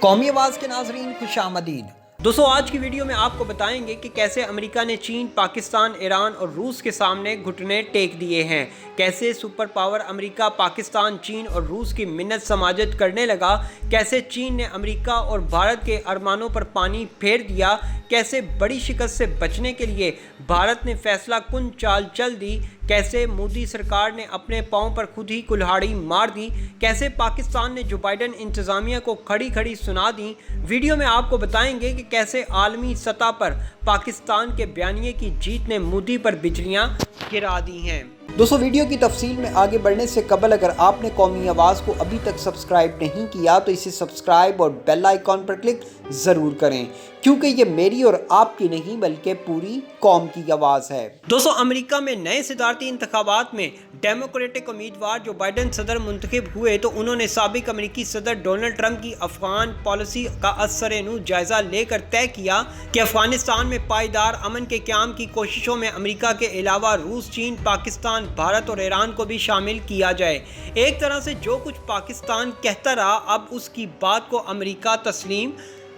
कौमी आवाज़ के नाज़रीन खुश आमदीद। दोस्तों, आज की वीडियो में आपको बताएंगे कि कैसे अमेरिका ने चीन, पाकिस्तान, ईरान और रूस के सामने घुटने टेक दिए हैं। कैसे सुपर पावर अमेरिका पाकिस्तान, चीन और रूस की मिन्नत समाजत करने लगा। कैसे चीन ने अमेरिका और भारत के अरमानों पर पानी फेर दिया। कैसे बड़ी शिकस्त से बचने के लिए भारत ने फैसला कुन चाल चल दी। कैसे मोदी सरकार ने अपने पांव पर खुद ही कुल्हाड़ी मार दी। कैसे पाकिस्तान ने जो बाइडन इंतज़ामिया को खड़ी खड़ी सुना दी। वीडियो में आपको बताएंगे कि कैसे आलमी सतह पर पाकिस्तान के बयानिए की जीत ने मोदी पर बिजलियां गिरा दी हैं। दोस्तों, वीडियो की तफसील में आगे बढ़ने से कबल अगर आपने कौमी आवाज़ को अभी तक सब्सक्राइब नहीं किया तो इसे सब्सक्राइब और बेल आइकॉन पर क्लिक ज़रूर करें, क्योंकि ये मेरी और आपकी नहीं बल्कि पूरी कौम की आवाज़ है। दोस्तों, अमेरिका में नए सदारती इंतखाबात में डेमोक्रेटिक उम्मीदवार जो बाइडन सदर मुंतखब हुए तो उन्होंने साबिक अमेरिकी सदर डोनाल्ड ट्रंप की अफगान पॉलिसी का असर-ए-नू जायज़ा लेकर तय किया कि अफगानिस्तान में पायदार अमन के क़याम की कोशिशों में अमेरिका के अलावा रूस, चीन, पाकिस्तान, भारत और ईरान को भी शामिल किया जाए। एक तरह से जो कुछ पाकिस्तान कहता रहा, अब उसकी बात को अमेरिका तस्लीम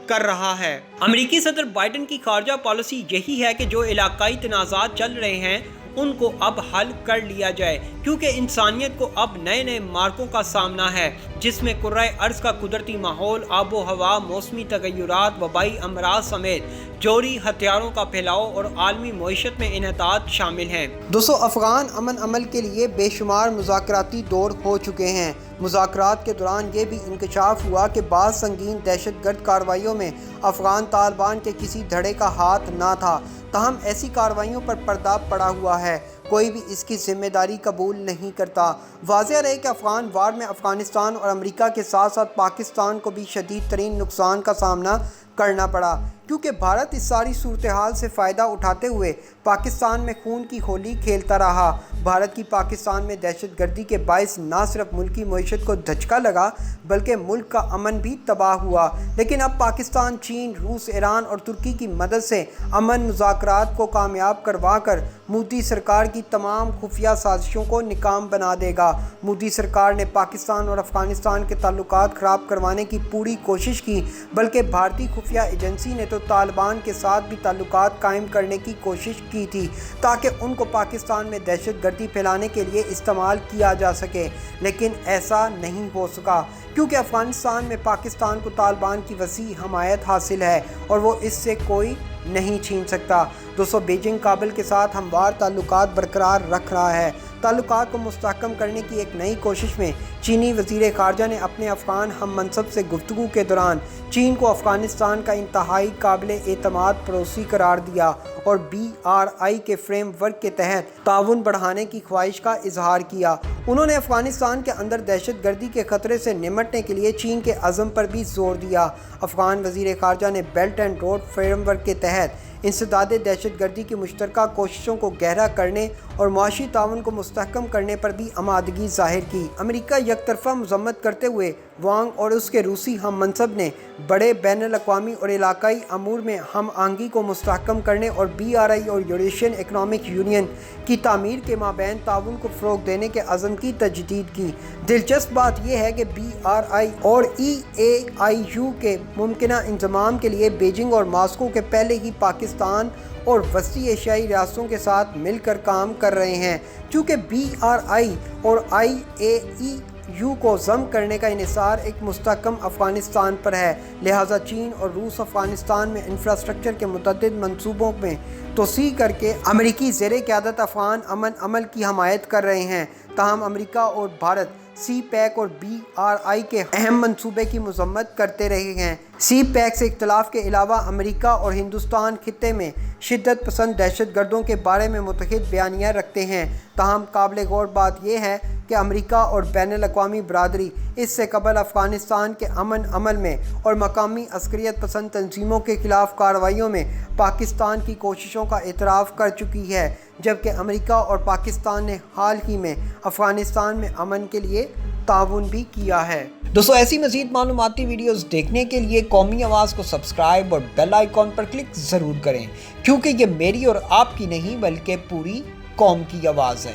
कर रहा है। अमेरिकी सदर बाइडन की खारजा पॉलिसी यही है कि जो इलाकाई तनाज़ात चल रहे हैं उनको अब हल कर लिया जाए, क्योंकि इंसानियत को अब नए नए मार्कों का सामना है जिसमें कुर्राए अर्ज़ का कुदरती माहौल, आबो हवा, मौसमी तगय्युरात, वबाई अमराज समेत जोरी हथियारों का फैलाव और आलमी मईशत में इन्हतात शामिल हैं। दोस्तों, अफ़गान अमन अमल के लिए बेशुमार मुज़ाकराती दौर हो चुके हैं। मुज़ाकरात के दौरान ये भी इंकशाफ हुआ कि बाद संगीन दहशतगर्द कार्रवाइयों में अफ़गान तालिबान के किसी धड़े का हाथ ना था। ताहम ऐसी कार्रवाइयों पर पर्दा पड़ा हुआ है, कोई भी इसकी जिम्मेदारी कबूल नहीं करता। वाज़ेह रहे कि अफ़गान वार में अफ़गानिस्तान और अमेरिका के साथ साथ पाकिस्तान को भी शदीद तरीन नुकसान का सामना करना पड़ा, क्योंकि भारत इस सारी सूरत हाल से फ़ायदा उठाते हुए पाकिस्तान में खून की होली खेलता रहा। भारत की पाकिस्तान में दहशतगर्दी के बायस ना सिर्फ मुल्क की मईशत को धचका लगा बल्कि मुल्क का अमन भी तबाह हुआ। लेकिन अब पाकिस्तान चीन, रूस, ईरान और तुर्की की मदद से अमन मुज़ाकरात को कामयाब करवा कर मोदी सरकार की तमाम खुफिया साजिशों को नाकाम बना देगा। मोदी सरकार ने पाकिस्तान और अफ़गानिस्तान के ताल्लुकात ख़राब करवाने की पूरी कोशिश की, बल्कि भारतीय खुफिया एजेंसी ने तो तालिबान के साथ भी ताल्लुकात कायम करने की कोशिश की थी ताकि उनको पाकिस्तान में दहशतगर्दी फैलाने के लिए इस्तेमाल किया जा सके। लेकिन ऐसा नहीं हो सका, क्योंकि अफ़गानिस्तान में पाकिस्तान को तालिबान की वसी हमायत हासिल है और वो इससे कोई नहीं छीन सकता। दोस्तों, बीजिंग काबुल के साथ हमवार ताल्लुकात बरकरार रख रहा है। ताल्लुकात को मुस्तहकम करने की एक नई कोशिश में चीनी वज़ीर ख़ारजा ने अपने अफ़गान हम मनसब से गुफ्तगू के दौरान चीन को अफ़गानिस्तान का इंतहाई काबिल एतमाद पड़ोसी करार दिया और BRI के फ्रेमवर्क के तहत ताउन बढ़ाने की ख्वाहिश का इजहार किया। उन्होंने अफ़गानिस्तान के अंदर दहशतगर्दी के ख़तरे से निमटने के लिए चीन के अज़म पर भी जोर दिया। अफ़गान वज़ीर ख़ारजा ने बेल्ट एंड रोड फ्रेमवर्क के तहत इंसदादे दहशतगर्दी की मुश्तरका कोशिशों को गहरा करने और मुआशी ताउन को मुस्तहकम करने पर भी आमादगी ज़ाहिर की। अमेरिका यकतरफ़ा मज़म्मत करते हुए वांग और उसके रूसी हम मनसब ने बड़े बैनुल-अक़वामी और इलाकाई अमूर में हम आहंगी को मुस्तहकम करने और BRI और यूरेशियन इकनॉमिक यूनियन की तामीर के माबैन ताउन को फ़रोग़ देने के अज़म की तजदीद की। दिलचस्प बात यह है कि BRI और EAIU के मुमकिना इंज़माम के लिए बीजिंग और मास्को के पहले ही पाकिस्तान और वस्ती एशियाई रियासतों के साथ मिलकर काम कर रहे हैं। चूँकि BRI और IAEU को ज़म करने का इन्हिसार एक मुस्तहकम अफ़गानिस्तान पर है, लिहाजा चीन और रूस अफ़गानिस्तान में इंफ्रास्ट्रक्चर के मुतअद्दिद मंसूबों में तोसी करके अमेरिकी ज़ेर क़यादत अफ़गान अमन अमल की हमायत कर रहे हैं। ताहम अमेरिका और भारत CPEC और BRI के अहम मंसूबे की मज़म्मत करते रहे हैं। CPEC से इख्तिलाफ के अलावा अमेरिका और हिंदुस्तान खित्ते में शिद्दत पसंद दहशतगर्दों के बारे में मुतहिद बयानियाँ रखते हैं। ताहम काबिल गौर बात यह है कि अमेरिका और बैनुल-अक़वामी बरादरी इससे कबल अफ़गानिस्तान के अमन अमल में और मकामी अस्करियत पसंद तंजीमों के ख़िलाफ़ कार्रवाइयों में पाकिस्तान की कोशिशों का एतराफ़ कर चुकी है, जबकि अमेरिका और पाकिस्तान ने हाल ही में अफ़गानिस्तान में अमन के लिए ताउन भी किया है। दोस्तों, ऐसी मज़ीद मालूमाती वीडियोज़ देखने के लिए कौमी आवाज़ को सब्सक्राइब और बेल आइकॉन पर क्लिक ज़रूर करें, क्योंकि ये मेरी और आपकी नहीं बल्कि पूरी कौम की आवाज़ है।